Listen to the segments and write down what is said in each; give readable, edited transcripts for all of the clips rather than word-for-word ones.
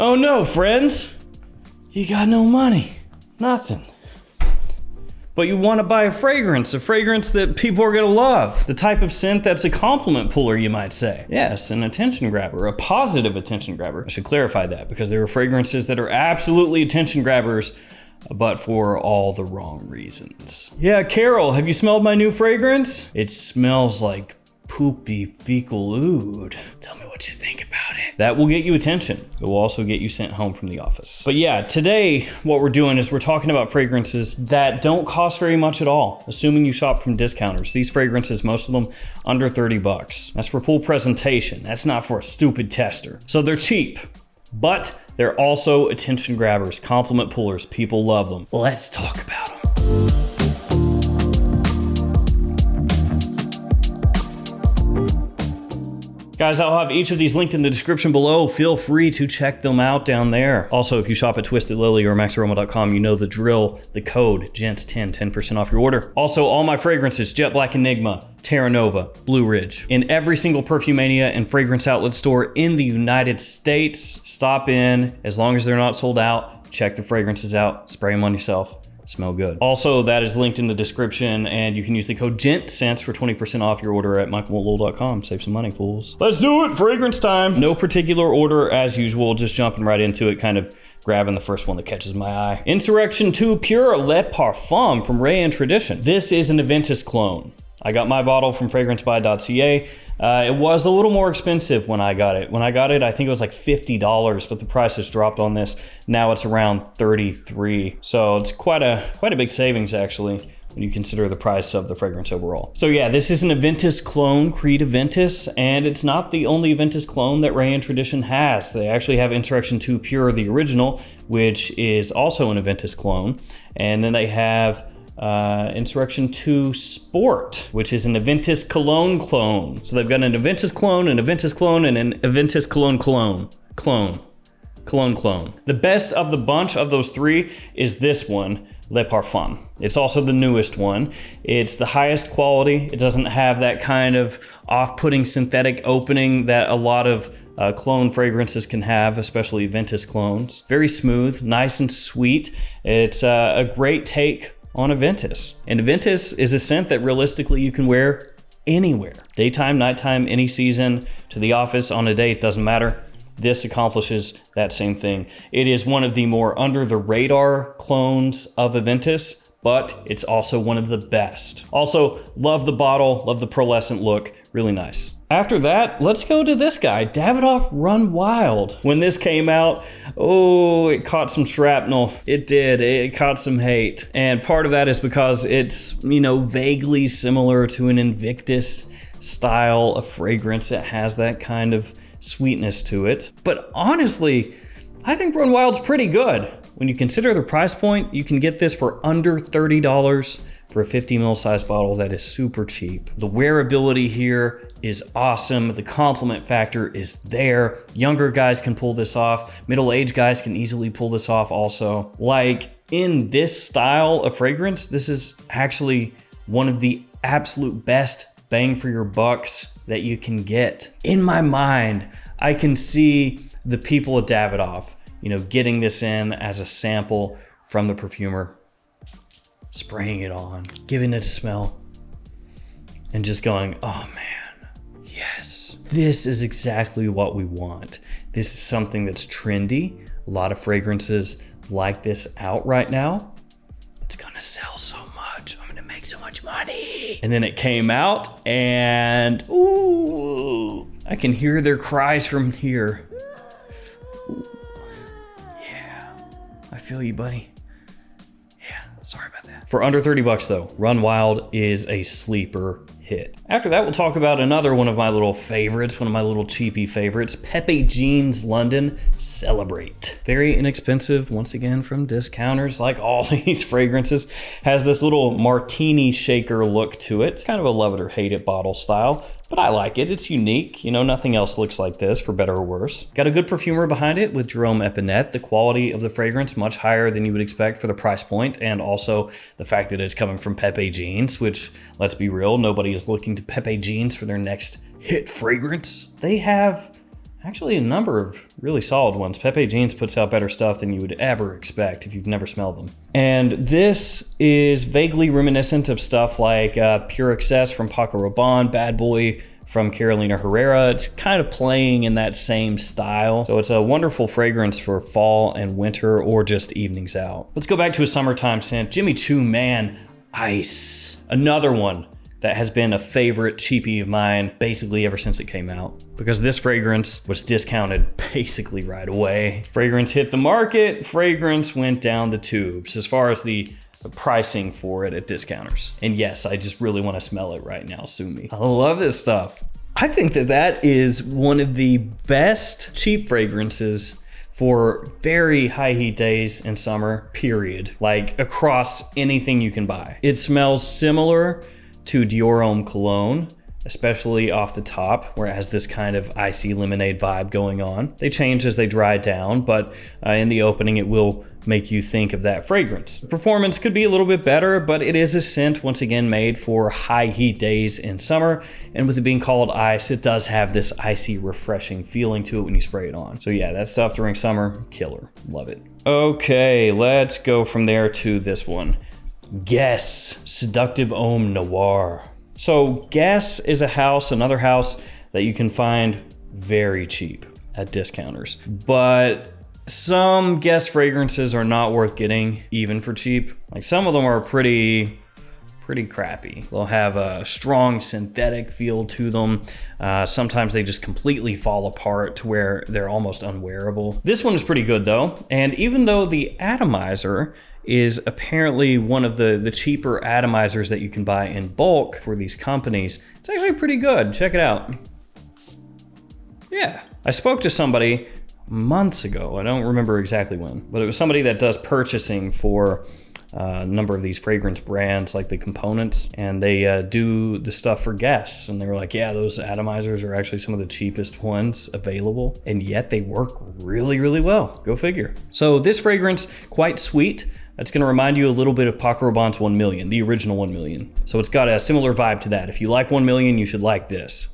Oh no, friends. You got no money. Nothing. But you want to buy a fragrance that people are gonna love. The type of scent that's a compliment puller, you might say. Yes, an attention grabber, a positive attention grabber. I should clarify that because there are fragrances that are absolutely attention grabbers, but for all the wrong reasons. Yeah, Carol, have you smelled my new fragrance? It smells like poopy fecal ood. Tell me what you think about it. That will get you attention. It will also get you sent home from the office. But yeah, today what we're doing is we're talking about fragrances that don't cost very much at all, assuming you shop from discounters. These fragrances, most of them under 30 bucks. That's for full presentation. That's not for a stupid tester. So they're cheap, but they're also attention grabbers, compliment pullers. People love them. Let's talk about them. Guys, I'll have each of these linked in the description below. Feel free to check them out down there. Also, if you shop at Twisted Lily or maxaroma.com, you know the drill, the code, Gents10, 10% off your order. Also, all my fragrances, Jet Black Enigma, Terra Nova, Blue Ridge, in every single Perfumania and fragrance outlet store in the United States. Stop in, as long as they're not sold out, check the fragrances out, spray them on yourself. Smell good. Also, that is linked in the description, and you can use the code GENTSENSE for 20% off your order at michaelmolul.com. Save some money, fools. Let's do it, fragrance time. No particular order as usual, just jumping right into it, kind of grabbing the first one that catches my eye. Insurrection II Pure Le Parfum from Ray and Tradition. This is an Aventus clone. I got my bottle from fragrancebuy.ca. It was a little more expensive when I got it. When I got it, I think it was like $50, but the price has dropped on this. Now it's around $33. So it's quite a big savings actually, when you consider the price of the fragrance overall. So yeah, this is an Aventus clone, Creed Aventus, and it's not the only Aventus clone that Ray and Tradition has. They actually have Insurrection II Pure, the original, which is also an Aventus clone. And then they have Insurrection II Sport, which is an Aventus Cologne clone. So they've got an Aventus clone, an Aventus clone, and an Aventus Cologne clone. The best of the bunch of those three is this one, Le Parfum. It's also the newest one. It's the highest quality. It doesn't have that kind of off-putting synthetic opening that a lot of clone fragrances can have, especially Aventus clones. Very smooth, nice and sweet. It's a great take on Aventus. And Aventus is a scent that realistically you can wear anywhere. Daytime, nighttime, any season, to the office, on a date, doesn't matter. This accomplishes that same thing. It is one of the more under the radar clones of Aventus, but it's also one of the best. Also, love the bottle, love the pearlescent look, really nice. After that, let's go to this guy, Davidoff Run Wild. When this came out, oh, it caught some shrapnel. It did, it caught some hate. And part of that is because it's, you know, vaguely similar to an Invictus style of fragrance. It has that kind of sweetness to it. But honestly, I think Run Wild's pretty good. When you consider the price point, you can get this for under $30 for a 50 ml size bottle. That is super cheap. The wearability here is awesome. The compliment factor is there. Younger guys can pull this off. Middle-aged guys can easily pull this off also. Like, in this style of fragrance, this is actually one of the absolute best bang for your bucks that you can get. In my mind, I can see the people at Davidoff, you know, getting this in as a sample from the perfumer, spraying it on, giving it a smell, and just going, oh man, yes, this is exactly what we want. This is something that's trendy. A lot of fragrances like this out right now. It's gonna sell so much. I'm gonna make so much money. And then it came out and, ooh, I can hear their cries from here. Ooh. Yeah, I feel you, buddy. Sorry about that. For under 30 bucks though, Run Wild is a sleeper hit. After that, we'll talk about another one of my little favorites, one of my little cheapy favorites, Pepe Jeans London Celebrate. Very inexpensive, once again, from discounters, like all these fragrances. Has this little martini shaker look to it. Kind of a love it or hate it bottle style, but I like it. It's unique. You know, nothing else looks like this, for better or worse. Got a good perfumer behind it with Jerome Epinette. The quality of the fragrance much higher than you would expect for the price point, and also the fact that it's coming from Pepe Jeans, which, let's be real, nobody is looking to Pepe Jeans for their next hit fragrance. They have actually a number of really solid ones. Pepe Jeans puts out better stuff than you would ever expect if you've never smelled them. And this is vaguely reminiscent of stuff like Pure Excess from Paco Rabanne, Bad Boy from Carolina Herrera. It's kind of playing in that same style. So it's a wonderful fragrance for fall and winter or just evenings out. Let's go back to a summertime scent, Jimmy Choo Man Ice. Another one that has been a favorite cheapie of mine basically ever since it came out, because this fragrance was discounted basically right away. Fragrance hit the market, fragrance went down the tubes as far as the pricing for it at discounters. And yes, I just really want to smell it right now, sue me. I love this stuff. I think that that is one of the best cheap fragrances for very high heat days in summer, period. Like across anything you can buy. It smells similar to Dior Homme Cologne, especially off the top, where it has this kind of icy lemonade vibe going on. They change as they dry down, but in the opening it will make you think of that fragrance. The performance could be a little bit better, but it is a scent, once again, made for high heat days in summer, and with it being called ice, it does have this icy, refreshing feeling to it when you spray it on. So yeah, that stuff during summer, killer, love it. Okay, let's go from there to this one. Guess Seductive Ohm Noir. So Guess is a house, another house that you can find very cheap at discounters. But some Guess fragrances are not worth getting even for cheap. Like some of them are pretty crappy. They'll have a strong synthetic feel to them. Sometimes they just completely fall apart to where they're almost unwearable. This one is pretty good though. And even though the atomizer is apparently one of the cheaper atomizers that you can buy in bulk for these companies, it's actually pretty good. Check it out. Yeah, I spoke to somebody months ago. I don't remember exactly when, but it was somebody that does purchasing for a number of these fragrance brands, like the components, and they do the stuff for Guess. And they were like, yeah, those atomizers are actually some of the cheapest ones available, and yet they work really, really well. Go figure. So this fragrance, quite sweet. That's gonna remind you a little bit of Paco Rabanne's 1 Million, the original 1 Million. So it's got a similar vibe to that. If you like 1 Million, you should like this.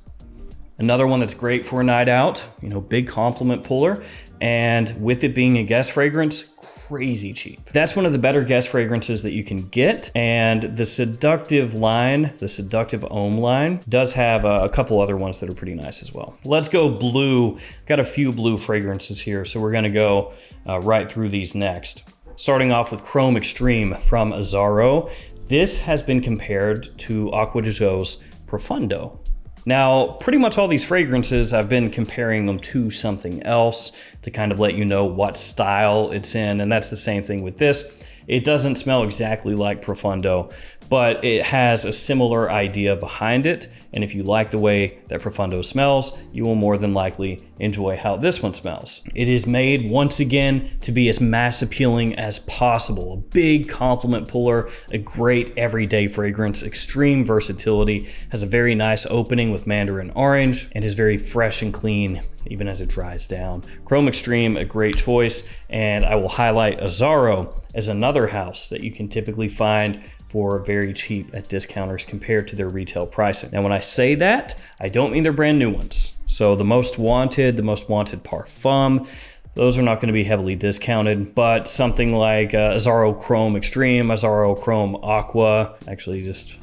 Another one that's great for a night out, you know, big compliment puller. And with it being a Guess fragrance, crazy cheap. That's one of the better Guess fragrances that you can get. And the Seductive line, the Seductive Ohm line, does have a couple other ones that are pretty nice as well. Let's go blue. Got a few blue fragrances here, so we're gonna go right through these next. Starting off with Chrome Extreme from Azzaro. This has been compared to Aqua de Jo's Profundo. Now, pretty much all these fragrances, I've been comparing them to something else to kind of let you know what style it's in, and that's the same thing with this. It doesn't smell exactly like Profundo, but it has a similar idea behind it. And if you like the way that Profundo smells, you will more than likely enjoy how this one smells. It is made, once again, to be as mass appealing as possible. A big compliment puller, a great everyday fragrance, extreme versatility, has a very nice opening with mandarin orange, and is very fresh and clean even as it dries down. Chrome Extreme, a great choice, and I will highlight Azzaro as another house that you can typically find for very cheap at discounters compared to their retail pricing. Now, when I say that, I don't mean they're brand new ones. So the most wanted Parfum, those are not going to be heavily discounted, but something like Azzaro Chrome Extreme, Azzaro Chrome Aqua, actually just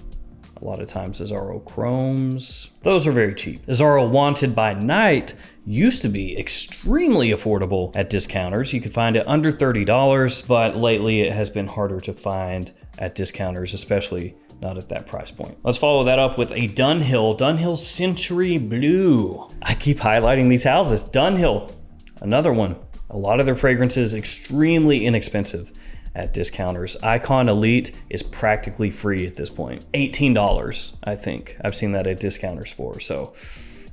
a lot of times Azzaro Chromes, those are very cheap. Azzaro Wanted by Night used to be extremely affordable at discounters. You could find it under $30, but lately it has been harder to find at discounters, especially not at that price point. Let's follow that up with a Dunhill Century Blue. I keep highlighting these houses. Dunhill, another one. A lot of their fragrances extremely inexpensive at discounters. Icon Elite is practically free at this point. $18, I think. I've seen that at discounters for, so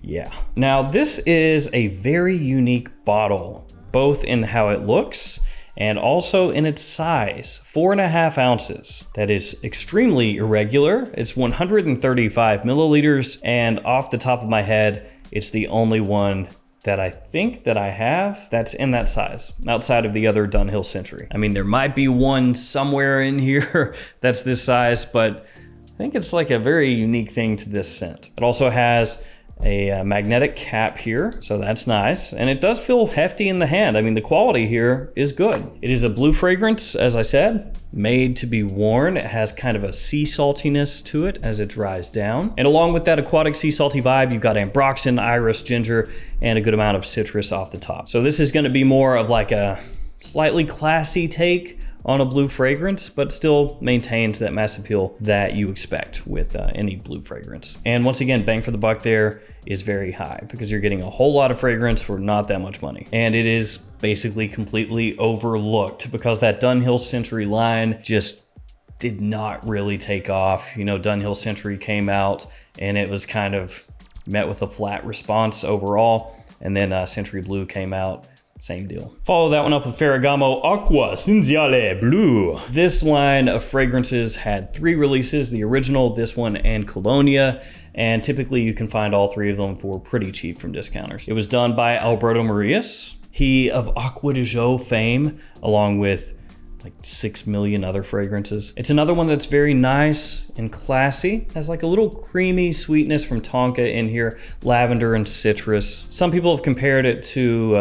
yeah. Now this is a very unique bottle, both in how it looks and also in its size, 4.5 ounces. That is extremely irregular. It's 135 milliliters, and off the top of my head, it's the only one that I think that I have that's in that size, outside of the other Dunhill Century. I mean, there might be one somewhere in here that's this size, but I think it's like a very unique thing to this scent. It also has a magnetic cap here, so that's nice. And it does feel hefty in the hand. I mean, the quality here is good. It is a blue fragrance, as I said, made to be worn. It has kind of a sea saltiness to it as it dries down. And along with that aquatic sea salty vibe, you've got ambroxan, iris, ginger, and a good amount of citrus off the top. So this is gonna be more of like a slightly classy take on a blue fragrance, but still maintains that mass appeal that you expect with any blue fragrance. And once again, bang for the buck there is very high because you're getting a whole lot of fragrance for not that much money. And it is basically completely overlooked because that Dunhill Century line just did not really take off. You know, Dunhill Century came out and it was kind of met with a flat response overall. And then Century Blue came out. Same deal. Follow that one up with Ferragamo Aqua Cinziale Blue. This line of fragrances had 3 releases, the original, this one, and Colognes, and typically you can find all 3 of them for pretty cheap from discounters. It was done by Alberto Marias, he of Aqua de Jo fame, along with like 6 million other fragrances. It's another one that's very nice and classy. Has like a little creamy sweetness from tonka in here, lavender and citrus. Some people have compared it to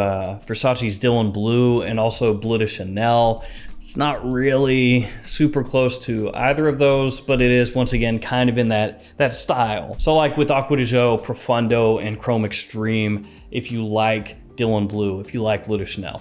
Versace's Dylan Blue and also Bleu de Chanel. It's not really super close to either of those, but it is once again kind of in that style. So like with Aqua de Jo, Profundo, and Chrome Extreme, if you like Dylan Blue, if you like Bleu de Chanel,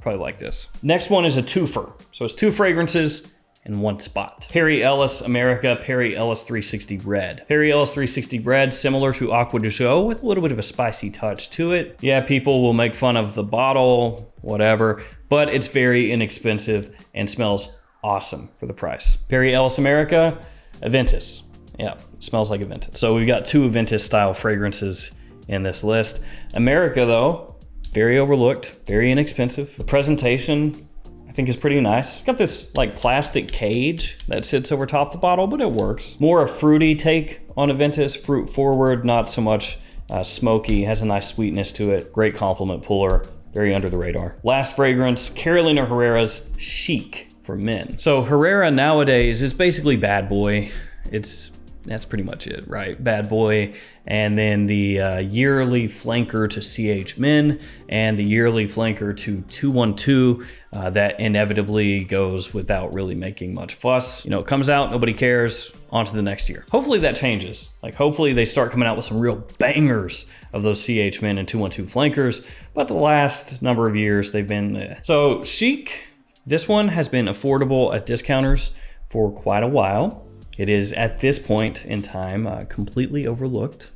probably like this. Next one is a twofer. So it's 2 fragrances in one spot. Perry Ellis America, Perry Ellis 360 Red. Perry Ellis 360 Red, similar to Aqua de Jo with a little bit of a spicy touch to it. Yeah, people will make fun of the bottle, whatever, but it's very inexpensive and smells awesome for the price. Perry Ellis America, Aventus. Yeah, smells like Aventus. So we've got 2 Aventus style fragrances in this list. America though, very overlooked, very inexpensive. The presentation, I think, is pretty nice. It's got this like plastic cage that sits over top the bottle, but it works. More a fruity take on Aventus, fruit forward, not so much smoky, has a nice sweetness to it. Great compliment puller, very under the radar. Last fragrance, Carolina Herrera's Chic for men. So Herrera nowadays is basically Bad Boy. That's pretty much it, right? Bad Boy, and then the yearly flanker to CH Men, and the yearly flanker to 212 that inevitably goes without really making much fuss. You know, it comes out, nobody cares, on to the next year. Hopefully that changes. Like, hopefully they start coming out with some real bangers of those CH Men and 212 flankers, but the last number of years they've been So Chic, this one has been affordable at discounters for quite a while. It is, at this point in time, completely overlooked.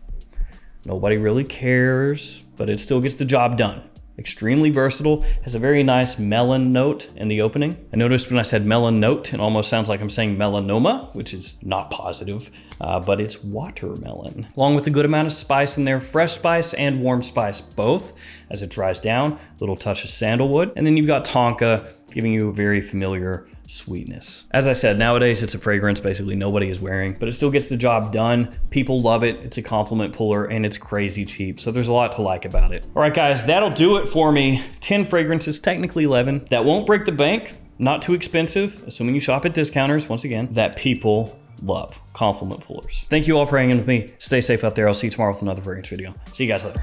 Nobody really cares, but it still gets the job done. Extremely versatile, has a very nice melon note in the opening. I noticed when I said melon note, it almost sounds like I'm saying melanoma, which is not positive, but it's watermelon. Along with a good amount of spice in there, fresh spice and warm spice both. As it dries down, a little touch of sandalwood. And then you've got tonka, giving you a very familiar sweetness. As I said, nowadays it's a fragrance basically nobody is wearing, but it still gets the job done. People love it. It's a compliment puller and it's crazy cheap. So there's a lot to like about it. All right, guys, that'll do it for me. 10 fragrances, technically 11. That won't break the bank. Not too expensive, assuming you shop at discounters, once again, that people love. Compliment pullers. Thank you all for hanging with me. Stay safe out there. I'll see you tomorrow with another fragrance video. See you guys later.